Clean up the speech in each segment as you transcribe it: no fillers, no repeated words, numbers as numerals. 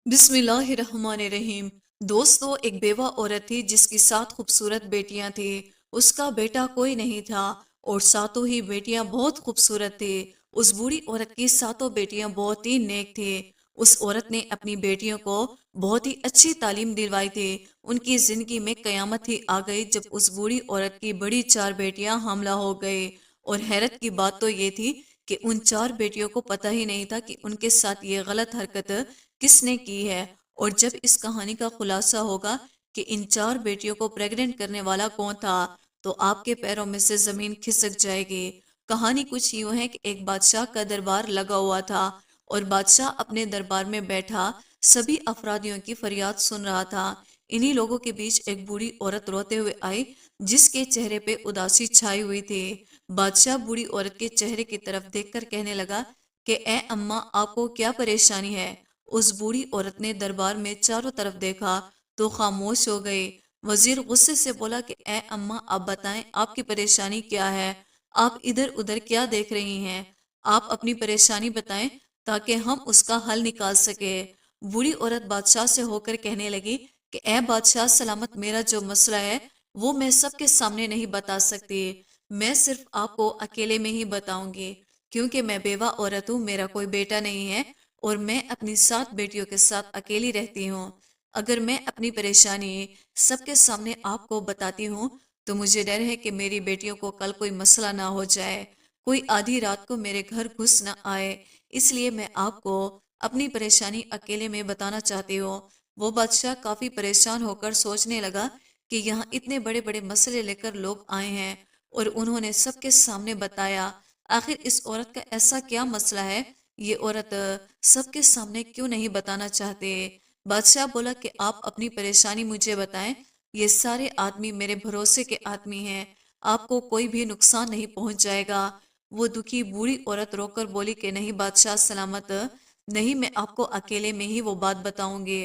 बिस्मिल्लाहिर्रहमानिर्रहीम। दोस्तों, एक बेवा औरत थी जिसकी 7 खूबसूरत बेटियां थी। उसका बेटा कोई नहीं था और सातों ही बेटियां बहुत खूबसूरत थी। उस बूढ़ी औरत की सातों बेटियां बहुत ही नेक थी। उस औरत ने अपनी बेटियों को बहुत ही अच्छी तालीम दिलवाई थी। उनकी जिंदगी में कयामत ही आ गई जब उस बूढ़ी औरत की बड़ी 4 बेटियां हामला हो गई। और हैरत की बात तो ये थी कि उन 4 बेटियों को पता ही नहीं था कि उनके साथ ये गलत हरकत किसने की है। और जब इस कहानी का खुलासा होगा कि इन 4 बेटियों को प्रेग्नेंट करने वाला कौन था, तो आपके पैरों में से जमीन खिसक जाएगी। कहानी कुछ यूं है कि एक बादशाह का दरबार लगा हुआ था और बादशाह अपने दरबार में बैठा सभी अफरादियों की फरियाद सुन रहा था। इन्हीं लोगों के बीच एक बूढ़ी औरत रोते हुए आई जिसके चेहरे पे उदासी छाई हुई थी। बादशाह बूढ़ी औरत के चेहरे की तरफ देखकर कहने लगा कि ए अम्मा, आपको क्या परेशानी है। उस बूढ़ी औरत ने दरबार में चारों तरफ देखा तो खामोश हो गई। वजीर गुस्से से बोला कि ए अम्मा, आप बताएं आपकी परेशानी क्या है। आप इधर उधर क्या देख रही हैं। आप अपनी परेशानी बताएं ताकि हम उसका हल निकाल सके। बूढ़ी औरत बादशाह से होकर कहने लगी कि ए बादशाह सलामत, मेरा जो मसला है वो मैं सबके सामने नहीं बता सकती। मैं सिर्फ आपको अकेले में ही बताऊंगी क्योंकि मैं बेवा औरत हूँ, मेरा कोई बेटा नहीं है और मैं अपनी 7 बेटियों के साथ अकेली रहती हूँ। अगर मैं अपनी परेशानी सबके सामने आपको बताती हूँ तो मुझे डर है कि मेरी बेटियों को कल कोई मसला ना हो जाए, कोई आधी रात को मेरे घर घुस न आए। इसलिए मैं आपको अपनी परेशानी अकेले में बताना चाहती हूँ। वो बादशाह काफी परेशान होकर सोचने लगा कि यहाँ इतने बड़े बड़े मसले लेकर लोग आए हैं और उन्होंने सबके सामने बताया। आखिर इस औरत का ऐसा क्या मसला है, ये औरत सबके सामने क्यों नहीं बताना चाहते। बादशाह बोला कि आप अपनी परेशानी मुझे बताएं। ये सारे आदमी मेरे भरोसे के आदमी हैं, आपको कोई भी नुकसान नहीं पहुंच जाएगा। वो दुखी बूढ़ी औरत रोकर बोली कि नहीं बादशाह सलामत, नहीं, मैं आपको अकेले में ही वो बात बताऊंगी।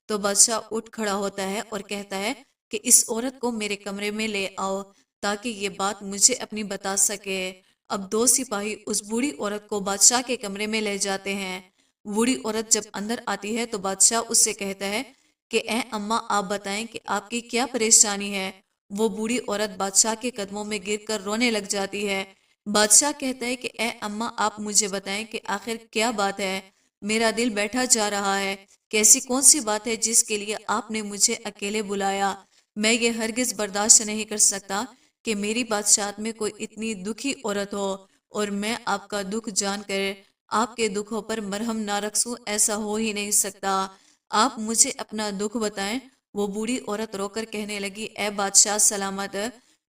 तो बादशाह उठ खड़ा होता है और कहता है कि इस औरत को मेरे कमरे में ले आओ ताकि ये बात मुझे अपनी बता सके। अब 2 सिपाही उस बूढ़ी औरत को बादशाह के कमरे में ले जाते हैं। बूढ़ी औरत जब अंदर आती है तो बादशाह उससे कहता है कि ए अम्मा, आप बताएं कि आपकी क्या परेशानी है। वो बूढ़ी औरत बादशाह के कदमों में गिरकर रोने लग जाती है। बादशाह कहता है कि ए अम्मा, आप मुझे बताएं कि आखिर क्या बात है। मेरा दिल बैठा जा रहा है कि ऐसी कौन सी बात है जिसके लिए आपने मुझे अकेले बुलाया। मैं ये हरगिज बर्दाश्त नहीं कर सकता कि मेरी बादशाहत में कोई इतनी दुखी औरत हो और मैं आपका दुख जानकर आपके दुखों पर मरहम ना रखूं, ऐसा हो ही नहीं सकता। आप मुझे अपना दुख बताएं। वो बूढ़ी औरत रोकर कहने लगी, ए बादशाह सलामत,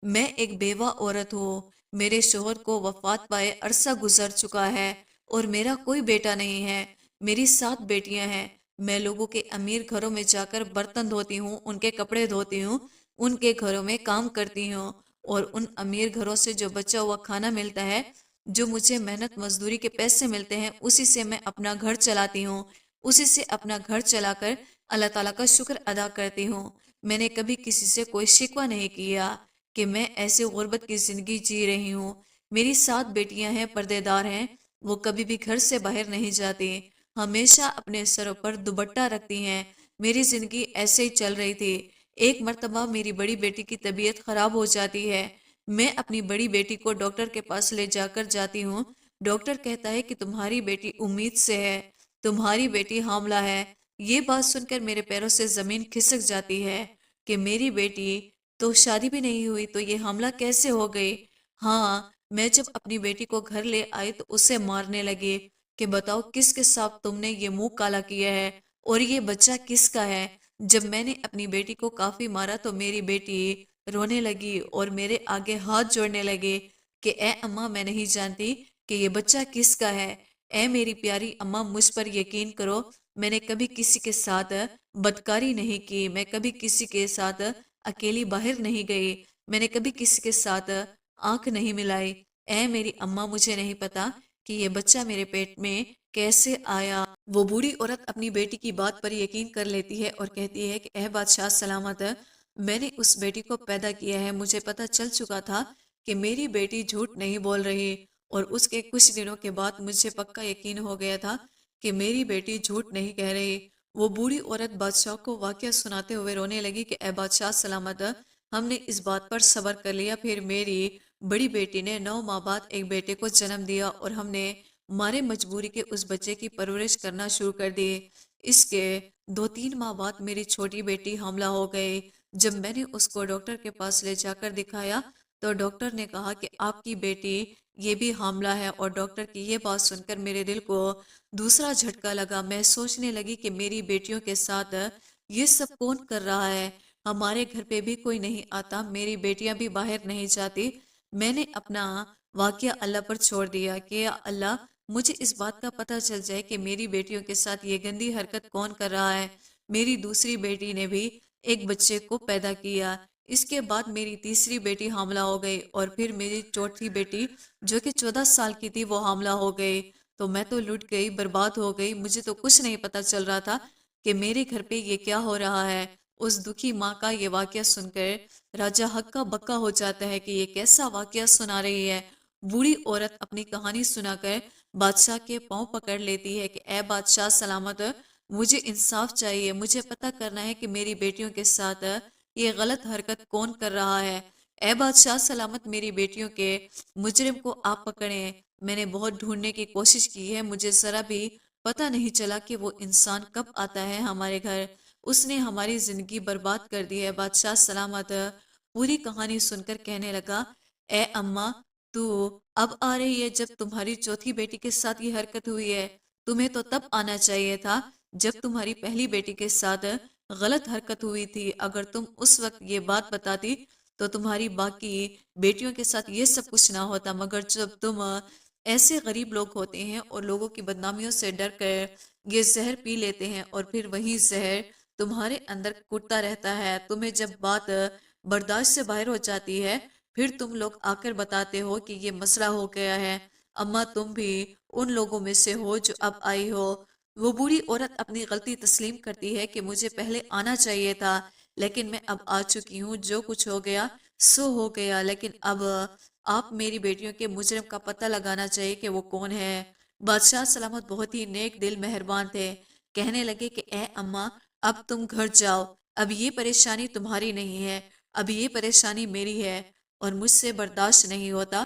मैं एक बेवा औरत हूँ। मेरे शोहर को वफात पाए अरसा गुजर चुका है और मेरा कोई बेटा नहीं है। मेरी 7 बेटियां हैं। मैं लोगों के अमीर घरों में जाकर बर्तन धोती हूँ, उनके कपड़े धोती हूँ, उनके घरों में काम करती हूँ और उन अमीर घरों से जो बचा हुआ खाना मिलता है, जो मुझे मेहनत मजदूरी के पैसे मिलते हैं, उसी से मैं अपना घर चलाती हूँ। उसी से अपना घर चलाकर अल्लाह ताला का शुक्र अदा करती हूँ। मैंने कभी किसी से कोई शिकवा नहीं किया कि मैं ऐसे गुर्बत की जिंदगी जी रही हूँ। मेरी 7 बेटियां हैं, पर्देदार हैं, वो कभी भी घर से बाहर नहीं जाती, हमेशा अपने सरों पर दुपट्टा रखती हैं। मेरी जिंदगी ऐसे ही चल रही थी। एक मर्तबा मेरी बड़ी बेटी की तबीयत खराब हो जाती है। मैं अपनी बड़ी बेटी को डॉक्टर के पास ले जाकर जाती हूँ। डॉक्टर कहता है कि तुम्हारी बेटी उम्मीद से है, तुम्हारी बेटी हामला है। ये बात सुनकर मेरे पैरों से जमीन खिसक जाती है कि मेरी बेटी तो शादी भी नहीं हुई तो ये हमला कैसे हो गई। हाँ, मैं जब अपनी बेटी को घर ले आई तो उसे मारने लगे कि बताओ किसके साथ तुमने ये मुंह काला किया है और ये बच्चा किसका है। जब मैंने अपनी बेटी को काफी मारा तो मेरी बेटी रोने लगी और मेरे आगे हाथ जोड़ने लगे कि ए अम्मा, मैं नहीं जानती कि ये बच्चा किसका है। ए मेरी प्यारी अम्मा, मुझ पर यकीन करो, मैंने कभी किसी के साथ बदकारी नहीं की, मैं कभी किसी के साथ अकेली बाहर नहीं गई, मैंने कभी किसी के साथ आंख नहीं मिलाई। ए मेरी अम्मा, मुझे नहीं पता कि ये बच्चा मेरे पेट में कैसे आया। वो बूढ़ी औरत अपनी बेटी की बात पर यकीन कर लेती है और कहती है कि ए बादशाह सलामत, मैंने उस बेटी को पैदा किया है। मुझे पता चल चुका था कि मेरी बेटी झूठ नहीं बोल रही और उसके कुछ दिनों के बाद मुझे पक्का यकीन हो गया था कि मेरी बेटी झूठ नहीं कह रही वो बूढ़ी औरत बादशाह को वाकया सुनाते हुए रोने लगी कि ए बादशाह सलामत, हमने इस बात पर सब्र कर लिया, फिर मेरी बड़ी बेटी ने 9 माह बाद एक बेटे को जन्म दिया और हमने मारे मजबूरी के उस बच्चे की परवरिश करना शुरू कर दी। इसके 2-3 माह बाद मेरी छोटी बेटी हामला हो गई। जब मैंने उसको डॉक्टर के पास ले जाकर दिखाया तो डॉक्टर ने कहा कि आपकी बेटी ये भी हामला है, और डॉक्टर की ये बात सुनकर मेरे दिल को दूसरा झटका लगा। मैं सोचने लगी कि मेरी बेटियों के साथ ये सब कौन कर रहा है। हमारे घर पे भी कोई नहीं आता, मेरी बेटियां भी बाहर नहीं जाती। मैंने अपना वाकया अल्लाह पर छोड़ दिया कि या अल्लाह, मुझे इस बात का पता चल जाए कि मेरी बेटियों के साथ ये गंदी हरकत कौन कर रहा है। मेरी दूसरी बेटी ने भी एक बच्चे को पैदा किया। इसके बाद मेरी तीसरी बेटी हामला हो गई और फिर मेरी चौथी बेटी जो कि 14 साल की थी वो हामला हो गई। तो मैं तो लुट गई, बर्बाद हो गई। मुझे तो कुछ नहीं पता चल रहा था कि मेरे घर पे ये क्या हो रहा है। उस दुखी माँ का ये वाकया सुनकर राजा हक्का बक्का हो जाता है कि ये कैसा वाकया सुना रही है। बूढ़ी औरत अपनी कहानी सुनाकर बादशाह के पांव पकड़ लेती है कि ए बादशाह सलामत, मुझे इंसाफ चाहिए, मुझे पता करना है कि मेरी बेटियों के साथ ये गलत हरकत कौन कर रहा है। ए बादशाह सलामत, मेरी बेटियों के मुजरिम को आप पकड़ें। मैंने बहुत ढूंढने की कोशिश की है, मुझे जरा भी पता नहीं चला कि वो इंसान कब आता है हमारे घर। उसने हमारी जिंदगी बर्बाद कर दी है। बादशाह सलामत पूरी कहानी सुनकर कहने लगा, ए अम्मा, तू अब आ रही है जब तुम्हारी चौथी बेटी के साथ ये हरकत हुई है। तुम्हें तो तब आना चाहिए था जब तुम्हारी पहली बेटी के साथ गलत हरकत हुई थी। अगर तुम उस वक्त ये बात बताती तो तुम्हारी बाकी बेटियों के साथ ये सब कुछ ना होता। मगर जब तुम ऐसे गरीब लोग होते हैं और लोगों की बदनामियों से डर कर ये जहर पी लेते हैं और फिर वही जहर तुम्हारे अंदर कुटता रहता है। तुम्हें जब बात बर्दाश्त से बाहर हो जाती है फिर तुम लोग आकर बताते हो कि ये मसला हो गया है। अम्मा, तुम भी उन लोगों में से हो जो अब आई हो। वो बूढ़ी औरत अपनी गलती तस्लीम करती है कि मुझे पहले आना चाहिए था, लेकिन मैं अब आ चुकी हूँ। जो कुछ हो गया सो हो गया, लेकिन अब आप मेरी बेटियों के मुजरिम का पता लगाना चाहिए कि वो कौन है। बादशाह सलामत बहुत ही नेक दिल मेहरबान थे। कहने लगे कि ए अम्मा, अब तुम घर जाओ। अब ये परेशानी तुम्हारी नहीं है, अब ये परेशानी मेरी है, और मुझसे बर्दाश्त नहीं होता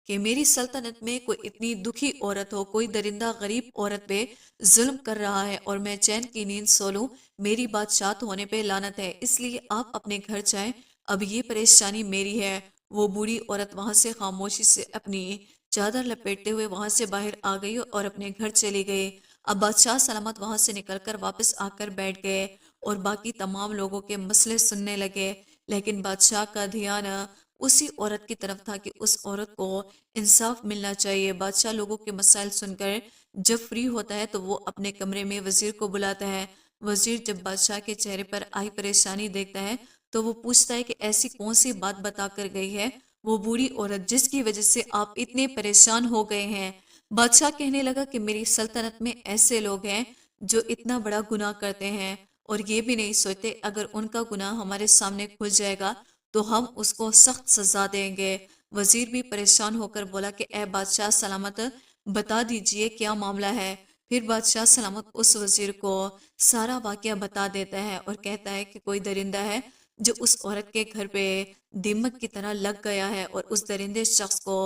कि मेरी सल्तनत में कोई इतनी दुखी औरत हो, कोई दरिंदा गरीब औरत पे जुल्म कर रहा है और मैं चैन की नींद सो लूं। मेरी बादशाह होने पे लानत है, इसलिए आप अपने घर जाएं। अब ये परेशानी मेरी है। वो बूढ़ी औरत वहां से खामोशी से अपनी चादर लपेटते हुए वहां से बाहर आ गई और अपने घर चली गई। अब बादशाह सलामत वहां से निकलकर वापस आकर बैठ गए और बाकी तमाम लोगों के मसले सुनने लगे। लेकिन बादशाह का ध्यान उसी औरत की तरफ था कि उस औरत को इंसाफ मिलना चाहिए। बादशाह लोगों के मसाइल सुनकर जब फ्री होता है तो वो अपने कमरे में वजीर को बुलाता है। वजीर जब बादशाह के चेहरे पर आई परेशानी देखता है तो वो पूछता है कि ऐसी कौन सी बात बता कर गई है वो बूढ़ी औरत जिसकी वजह से आप इतने परेशान हो गए हैं। बादशाह कहने लगा कि मेरी सल्तनत में ऐसे लोग हैं जो इतना बड़ा गुनाह करते हैं और ये भी नहीं सोचते अगर उनका गुनाह हमारे सामने खुल जाएगा तो हम उसको सख्त सजा देंगे। वजीर भी परेशान होकर बोला कि ए बादशाह सलामत, बता दीजिए क्या मामला है। फिर बादशाह सलामत उस वजीर को सारा वाकया बता देता है और कहता है कि कोई दरिंदा है जो उस औरत के घर पे दीमक की तरह लग गया है और उस दरिंदे शख्स को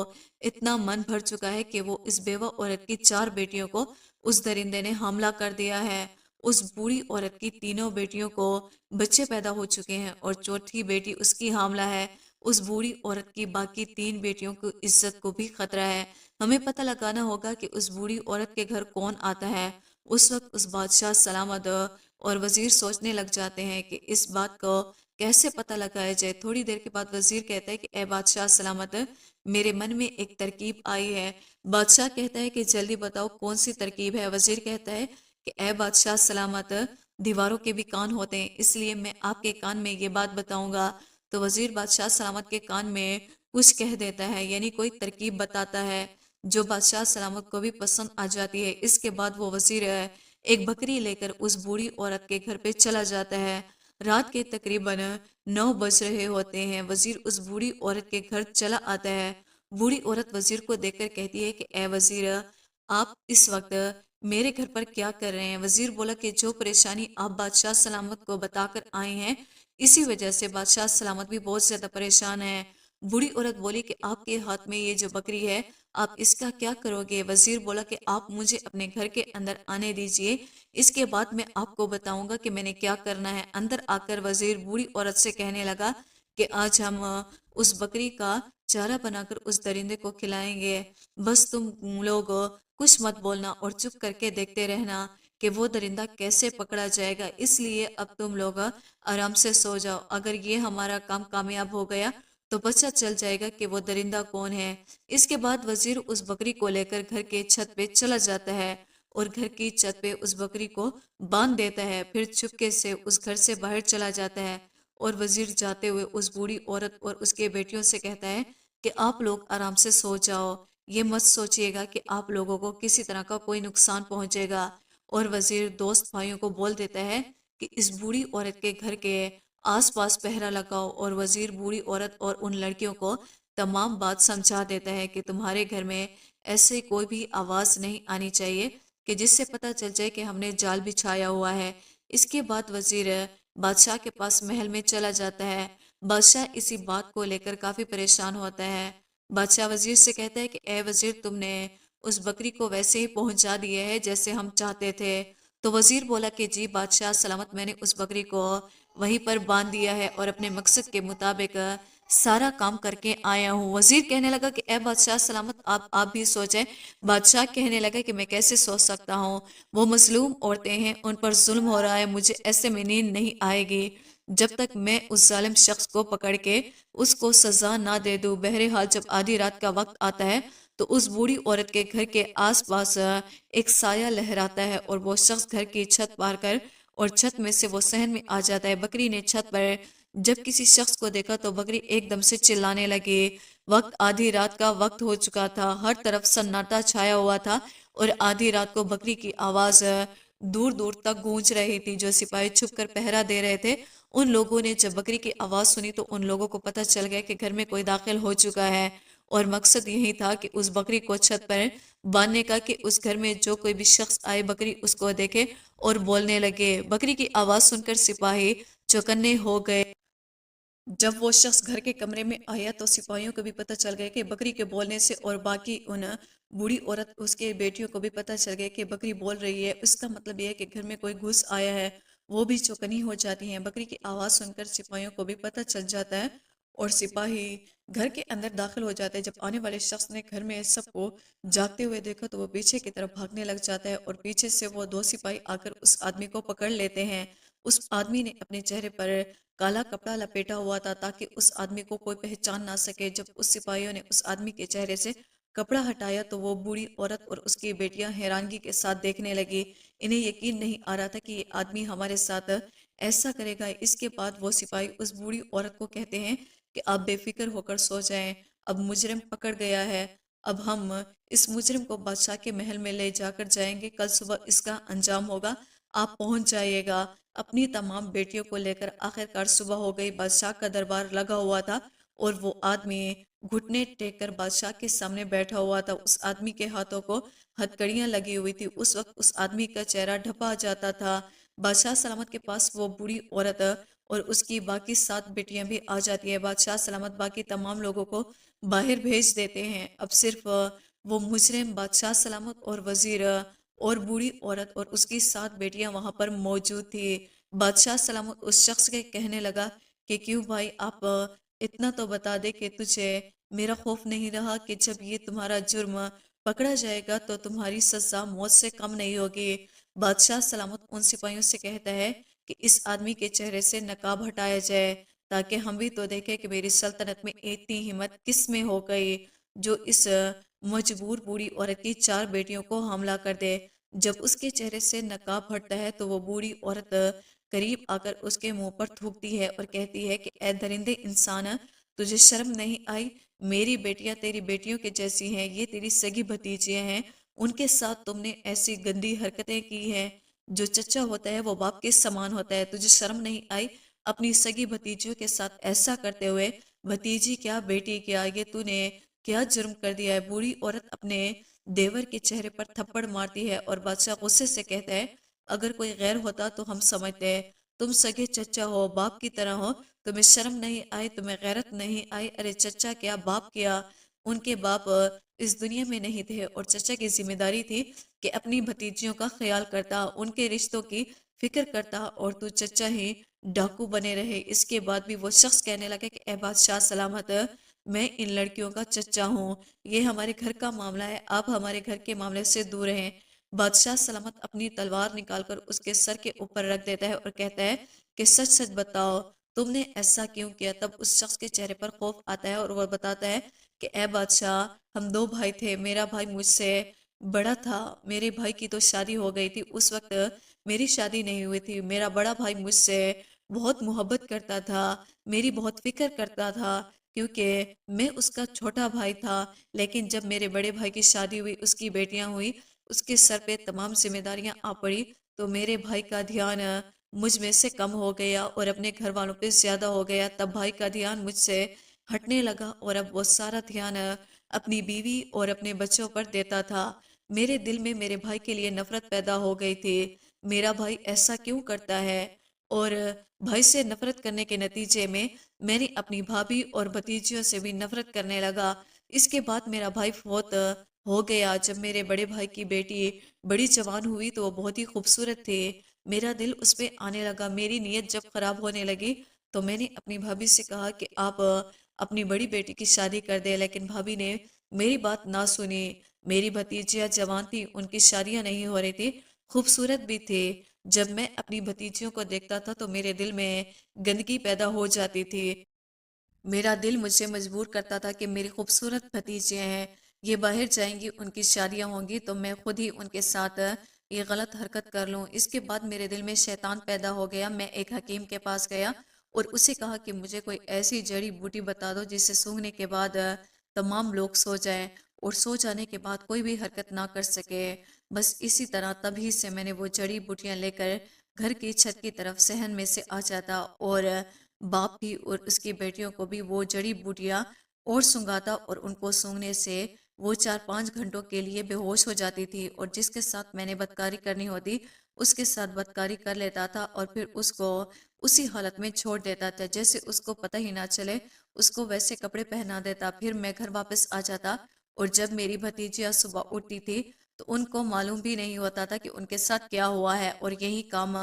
इतना मन भर चुका है कि वो इस बेवा औरत की 4 बेटियों को उस दरिंदे ने हमला कर दिया है। उस बूढ़ी औरत की तीनों बेटियों को बच्चे पैदा हो चुके हैं और चौथी बेटी उसकी हामला है। उस बूढ़ी औरत की बाकी 3 बेटियों की इज्जत को भी खतरा है। हमें पता लगाना होगा कि उस बूढ़ी औरत के घर कौन आता है। उस वक्त उस बादशाह सलामत और वजीर सोचने लग जाते हैं कि इस बात को कैसे पता लगाया जाए। थोड़ी देर के बाद वजीर कहता है कि ए बादशाह सलामत, मेरे मन में एक तरकीब आई है। बादशाह कहता है कि जल्दी बताओ कौन सी तरकीब है। वजीर कहता है कि ए बादशाह सलामत, दीवारों के भी कान होते हैं, इसलिए मैं आपके कान में ये बात बताऊंगा। तो वजीर बादशाह सलामत के कान में कुछ कह देता है, यानी कोई तरकीब बताता है जो बादशाह सलामत को भी पसंद आ जाती है। इसके बाद वो वजीर एक बकरी लेकर उस बूढ़ी औरत के घर पे चला जाता है। रात के तकरीबन 9 बज रहे होते हैं। वजीर उस बूढ़ी औरत के घर चला आता है। बूढ़ी औरत वजीर को देखकर कहती है कि ए वजीर, आप इस वक्त میرے گھر پر کیا کر رہے ہیں؟ وزیر بولا کہ جو پریشانی آپ بادشاہ سلامت کو بتا کر آئے ہیں اسی وجہ سے بادشاہ سلامت بھی بہت زیادہ پریشان ہے۔ بوڑھی عورت بولی کہ آپ کے ہاتھ میں یہ جو بکری ہے آپ اس کا کیا کرو گے؟ وزیر بولا کہ آپ مجھے اپنے گھر کے اندر آنے دیجئے، اس کے بعد میں آپ کو بتاؤں گا کہ میں نے کیا کرنا ہے۔ اندر آ کر وزیر بوڑھی عورت سے کہنے لگا کہ آج ہم اس بکری کا چارہ بنا کر اس درندے کو کھلائیں گے، بس تم لوگ کچھ مت بولنا اور چپ کر کے دیکھتے رہنا کہ وہ درندہ کیسے پکڑا جائے گا، اس لیے اب تم لوگ آرام سے سو جاؤ۔ اگر یہ ہمارا کام کامیاب ہو گیا تو پتہ چل جائے گا کہ وہ درندہ کون ہے۔ اس کے بعد وزیر اس بکری کو لے کر گھر کے چھت پہ چلا جاتا ہے اور گھر کی چھت پہ اس بکری کو باندھ دیتا ہے، پھر چپکے سے اس گھر سے باہر چلا جاتا ہے اور وزیر جاتے ہوئے اس بوڑھی عورت اور اس کے بیٹیوں سے کہتا ہے کہ آپ لوگ آرام سے سو جاؤ، یہ مت سوچئے گا کہ آپ لوگوں کو کسی طرح کا کوئی نقصان پہنچے گا۔ اور وزیر دوست بھائیوں کو بول دیتا ہے کہ اس بوڑھی عورت کے گھر کے آس پاس پہرا لگاؤ، اور وزیر بوڑھی عورت اور ان لڑکیوں کو تمام بات سمجھا دیتا ہے کہ تمہارے گھر میں ایسے کوئی بھی آواز نہیں آنی چاہیے کہ جس سے پتہ چل جائے کہ ہم نے جال بچھایا ہوا ہے۔ اس کے بعد وزیر بادشاہ کے پاس محل میں چلا جاتا ہے۔ بادشاہ اسی بات کو لے کر کافی پریشان ہوتا ہے۔ بادشاہ وزیر سے کہتا ہے کہ اے وزیر، تم نے اس بکری کو ویسے ہی پہنچا دیا ہے جیسے ہم چاہتے تھے۔ تو وزیر بولا کہ جی بادشاہ سلامت، میں نے اس بکری کو وہیں پر باندھ دیا ہے اور اپنے مقصد کے مطابق سارا کام کر کے آیا ہوں۔ وزیر کہنے لگا کہ اے بادشاہ سلامت، آپ بھی سو جائیں۔ بادشاہ کہنے لگا کہ میں کیسے سو سکتا ہوں، وہ مظلوم عورتیں ہیں، ان پر ظلم ہو رہا ہے، مجھے ایسے میں نیند نہیں آئے گی جب تک میں اس ظالم شخص کو پکڑ کے اس کو سزا نہ دے دوں۔ بہرحال جب آدھی رات کا وقت آتا ہے تو اس بوڑھی عورت کے گھر کے آس پاس ایک سایہ لہراتا ہے اور وہ شخص گھر کی چھت پار کر اور چھت میں سے وہ صحن میں آ جاتا ہے۔ بکری نے چھت پر جب کسی شخص کو دیکھا تو بکری ایک دم سے چلانے لگی۔ وقت آدھی رات کا وقت ہو چکا تھا، ہر طرف سناٹا چھایا ہوا تھا اور آدھی رات کو بکری کی آواز دور دور تک گونج رہی تھی۔ جو سپاہی چھپ کر پہرا دے رہے تھے ان لوگوں نے جب بکری کی آواز سنی تو ان لوگوں کو پتہ چل گیا کہ گھر میں کوئی داخل ہو چکا ہے، اور مقصد یہی تھا کہ اس بکری کو چھت پر باندھنے کا کہ اس گھر میں جو کوئی بھی شخص آئے بکری اس کو دیکھے اور بولنے لگے۔ بکری کی آواز سن کر سپاہی چوکنے ہو گئے۔ جب وہ شخص گھر کے کمرے میں آیا تو سپاہیوں کو بھی پتہ چل گیا کہ بکری کے بولنے سے، اور باقی ان بوڑھی عورت اس کے بیٹیوں کو بھی پتہ چل گیا کہ بکری بول رہی ہے، اس کا مطلب یہ ہے کہ گھر میں کوئی گھس آیا ہے۔ وہ بھی چوکنی ہو جاتی ہیں۔ بکری کی آواز سن کر سپاہیوں کو بھی پتہ چل جاتا ہے اور سپاہی گھر کے اندر داخل ہو جاتے ہیں۔ جب آنے والے شخص نے گھر میں سب کو جاگتے ہوئے دیکھا تو وہ پیچھے کی طرف بھاگنے لگ جاتا ہے اور پیچھے سے وہ دو سپاہی آ کر اس آدمی کو پکڑ لیتے ہیں۔ اس آدمی نے اپنے چہرے پر کالا کپڑا لپیٹا ہوا تھا تاکہ اس آدمی کو کوئی پہچان نہ سکے۔ جب اس سپاہیوں نے اس آدمی کے چہرے سے کپڑا ہٹایا تو وہ بوڑھی عورت اور اس کی بیٹیاں حیرانگی کے ساتھ دیکھنے لگی۔ انہیں یقین نہیں آ رہا تھا کہ یہ آدمی ہمارے ساتھ ایسا کرے گا۔ اس کے بعد وہ سپاہی اس بوڑھی عورت کو کہتے ہیں کہ آپ بے فکر ہو کر سو جائیں، اب مجرم پکڑ گیا ہے، اب ہم اس مجرم کو بادشاہ کے محل میں لے جا کر جائیں گے، کل صبح اس کا انجام ہوگا، آپ پہنچ جائیے گا اپنی تمام بیٹیوں کو لے کر۔ آخرکار صبح ہو گئی، بادشاہ کا دربار لگا ہوا تھا اور وہ آدمی گھٹنے ٹیک کر بادشاہ کے سامنے بیٹھا ہوا تھا۔ اس آدمی کے ہاتھوں کو ہتکڑیاں لگی ہوئی تھی۔ اس وقت اس آدمی کا چہرہ ڈھپا جاتا تھا۔ بادشاہ سلامت کے پاس وہ بوڑھی عورت اور اس کی باقی 7 بیٹیاں بھی آ جاتی ہیں۔ بادشاہ سلامت باقی تمام لوگوں کو باہر بھیج دیتے ہیں۔ اب صرف وہ مجرم، بادشاہ سلامت اور وزیر اور بوڑھی عورت اور اس کی 7 بیٹیاں وہاں پر موجود تھی۔ بادشاہ سلامت اس شخص کے کہنے لگا کہ کیوں بھائی، آپ اتنا تو بتا دے کہ تجھے میرا خوف نہیں رہا کہ جب یہ تمہارا جرم پکڑا جائے گا تو تمہاری سزا موت سے کم نہیں ہوگی۔ بادشاہ سلامت ان سپاہیوں سے کہتا ہے کہ اس آدمی کے چہرے سے نقاب ہٹایا جائے تاکہ ہم بھی تو دیکھیں کہ میری سلطنت میں اتنی ہمت کس میں ہو گئی جو اس مجبور بوڑھی عورت کی 4 بیٹیوں کو حاملہ کر دے۔ جب اس کے چہرے سے نقاب ہٹتا ہے تو وہ بوڑھی عورت قریب آ کر اس کے منہ پر تھوکتی ہے اور کہتی ہے کہ اے درندے انسان، تجھے شرم نہیں آئی؟ میری بیٹیاں تیری بیٹیوں کے جیسی ہیں، یہ تیری سگی بھتیجیاں ہیں، ان کے ساتھ تم نے ایسی گندی حرکتیں کی ہیں۔ جو چچا ہوتا ہے وہ باپ کے سامان ہوتا ہے، تجھے شرم نہیں آئی اپنی سگی بھتیجیوں کے ساتھ ایسا کرتے ہوئے؟ بھتیجی کیا بیٹی کیا، یہ تو نے کیا جرم کر دیا ہے؟ بوڑھی عورت اپنے देवर के चेहरे पर थप्पड़ मारती है और बादशाह गुस्से से कहता है, अगर कोई गैर होता तो हम समझते, तुम सगे चचा हो, बाप की तरह हो, तुम्हें शर्म नहीं आई, तुम्हें गैरत नहीं आई? अरे चचा क्या, बाप क्या? उनके बाप इस दुनिया में नहीं थे और चचा की जिम्मेदारी थी कि अपनी भतीजियों का ख्याल करता, उनके रिश्तों की फिक्र करता, और तू चचा ही डाकू बने रहे। इसके बाद भी वो शख्स कहने लगा कि ए बादशाह सलामत, मैं इन लड़कियों का चचा हूँ, ये हमारे घर का मामला है, आप हमारे घर के मामले से दूर रहें। बादशाह सलामत अपनी तलवार निकालकर उसके सर के ऊपर रख देता है और कहता है कि सच सच बताओ, तुमने ऐसा क्यों किया? तब उस शख्स के चेहरे पर खौफ आता है और वह बताता है कि ए बादशाह, हम दो भाई थे, मेरा भाई मुझसे बड़ा था, मेरे भाई की तो शादी हो गई थी, उस वक्त मेरी शादी नहीं हुई थी। मेरा बड़ा भाई मुझसे बहुत मोहब्बत करता था, मेरी बहुत फिक्र करता था, क्योंकि मैं उसका छोटा भाई था। लेकिन जब मेरे बड़े भाई की शादी हुई, उसकी बेटियां हुई, उसके सर पे तमाम जिम्मेदारियां आ पड़ी, तो मेरे भाई का ध्यान मुझ में से कम हो गया और अपने घर वालों पे ज्यादा हो गया। तब भाई का ध्यान मुझसे हटने लगा और अब वो सारा ध्यान अपनी बीवी और अपने बच्चों पर देता था। मेरे दिल में मेरे भाई के लिए नफरत पैदा हो गई थी, मेरा भाई ऐसा क्यों करता है? और भाई से नफरत करने के नतीजे में मैंने अपनी भाभी और भतीजियों से भी नफरत करने लगा। इसके बाद मेरा भाई फौत हो गया। जब मेरे बड़े भाई की बेटी बड़ी जवान हुई तो वो बहुत ही खूबसूरत थी, मेरा दिल उस पे आने लगा। मेरी नीयत जब खराब होने लगी तो मैंने अपनी भाभी से कहा कि आप अपनी बड़ी बेटी की शादी कर दे, लेकिन भाभी ने मेरी बात ना सुनी। मेरी भतीजियां जवान थी, उनकी शादियां नहीं हो रही थी, खूबसूरत भी थे। जब मैं अपनी भतीजियों को देखता था तो मेरे दिल में गंदगी पैदा हो जाती थी। मेरा दिल मुझे मजबूर करता था कि मेरी खूबसूरत भतीजियां हैं, ये बाहर जाएंगी, उनकी शादियां होंगी तो मैं खुद ही उनके साथ ये गलत हरकत कर लूं। इसके बाद मेरे दिल में शैतान पैदा हो गया। मैं एक हकीम के पास गया और उसे कहा कि मुझे कोई ऐसी जड़ी बूटी बता दो जिसे सूंघने के बाद तमाम लोग सो जाएं और सो जाने के बाद कोई भी हरकत ना कर सके। बस इसी तरह तभी से मैंने वो जड़ी बूटियां लेकर घर की छत की तरफ सहन में से आ जाता और बाप भी और उसकी बेटियों को भी वो जड़ी बूटियां और सुंघाता और उनको सूंघने से वो 4-5 घंटों के लिए बेहोश हो जाती थी और जिसके साथ मैंने बदकारी करनी होती उसके साथ बदकारी कर लेता था और फिर उसको उसी हालत में छोड़ देता था, जैसे उसको पता ही ना चले। उसको वैसे कपड़े पहना देता, फिर मैं घर वापस आ जाता और जब मेरी भतीजियां सुबह उठती थी तो उनको मालूम भी नहीं होता था कि उनके साथ क्या हुआ है। और यही काम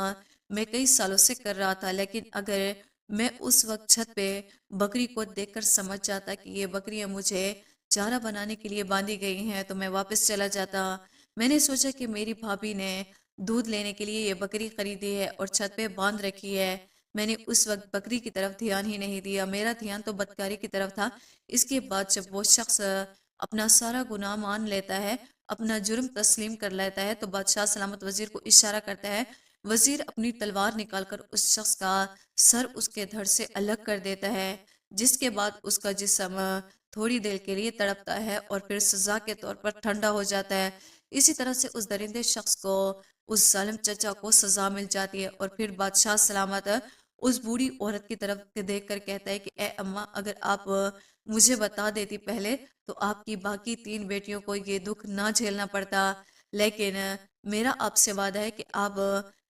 मैं कई सालों से कर रहा था। लेकिन अगर मैं उस वक्त छत पे बकरी को देखकर समझ जाता कि ये बकरियां मुझे चारा बनाने के लिए बांधी गई हैं तो मैं वापस चला जाता। मैंने सोचा कि मेरी भाभी ने दूध लेने के लिए ये बकरी खरीदी है और छत पे बांध रखी है। मैंने उस वक्त बकरी की तरफ ध्यान ही नहीं दिया, मेरा ध्यान तो बदकारी की तरफ था। इसके बाद जब वो शख्स अपना सारा गुनाह मान लेता है, अपना जुर्म तस्लीम कर लेता है, तो बादशाह सलामत वजीर को इशारा करता है। वजीर अपनी तलवार निकालकर उस शख्स का सर उसके धड़ से अलग कर देता है, जिसके बाद उसका जिस्म थोड़ी देर के लिए तड़पता है और फिर सजा के तौर पर ठंडा हो जाता है। इसी तरह से उस दरिंदे शख्स को, उस जालिम चचा को सजा मिल जाती है और फिर बादशाह सलामत उस बूढ़ी औरत की तरफ देख कर कहता है कि ए अम्मा, अगर आप मुझे बता देती पहले तो आपकी बाकी 3 बेटियों को ये दुख ना झेलना पड़ता। लेकिन मेरा आपसे वादा है कि आप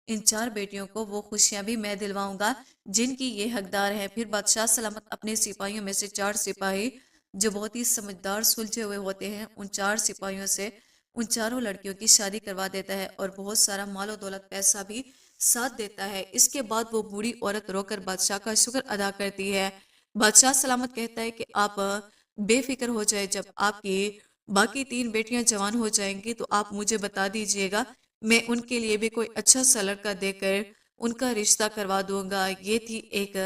इन 4 बेटियों को वो खुशियां भी मैं दिलवाऊंगा जिनकी ये हकदार है। फिर बादशाह सलामत अपने सिपाहियों में से 4 सिपाही जो बहुत ही समझदार सुलझे हुए होते हैं, उन 4 सिपाहियों से उन चारों लड़कियों की शादी करवा देता है और बहुत सारा मालो दौलत पैसा भी साथ देता है। इसके बाद वो बूढ़ी औरत रोकर बादशाह का शुक्र अदा करती है। बादशाह सलामत कहता है कि आप बेफिक्र हो जाए, जब आपकी बाकी 3 बेटियां जवान हो जाएंगी तो आप मुझे बता दीजिएगा, मैं उनके लिए भी कोई अच्छा सा लड़का देकर उनका रिश्ता करवा दूंगा। ये थी एक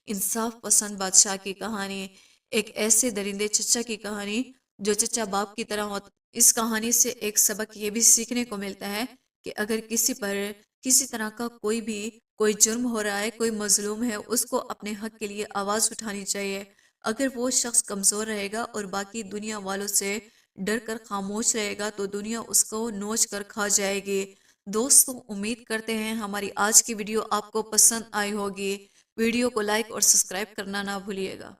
इंसाफ पसंद बादशाह की कहानी, एक ऐसे दरिंदे चचा की कहानी जो चचा बाप की तरह हो। इस कहानी से एक सबक ये भी सीखने को मिलता है कि अगर किसी पर किसी तरह का कोई जुर्म हो रहा है, कोई मजलूम है, उसको अपने हक के लिए आवाज उठानी चाहिए। अगर वो शख्स कमजोर रहेगा और बाकी दुनिया वालों से डर कर खामोश रहेगा तो दुनिया उसको नोच कर खा जाएगी। दोस्तों, उम्मीद करते हैं हमारी आज की वीडियो आपको पसंद आई होगी। वीडियो को लाइक और सब्सक्राइब करना ना भूलिएगा।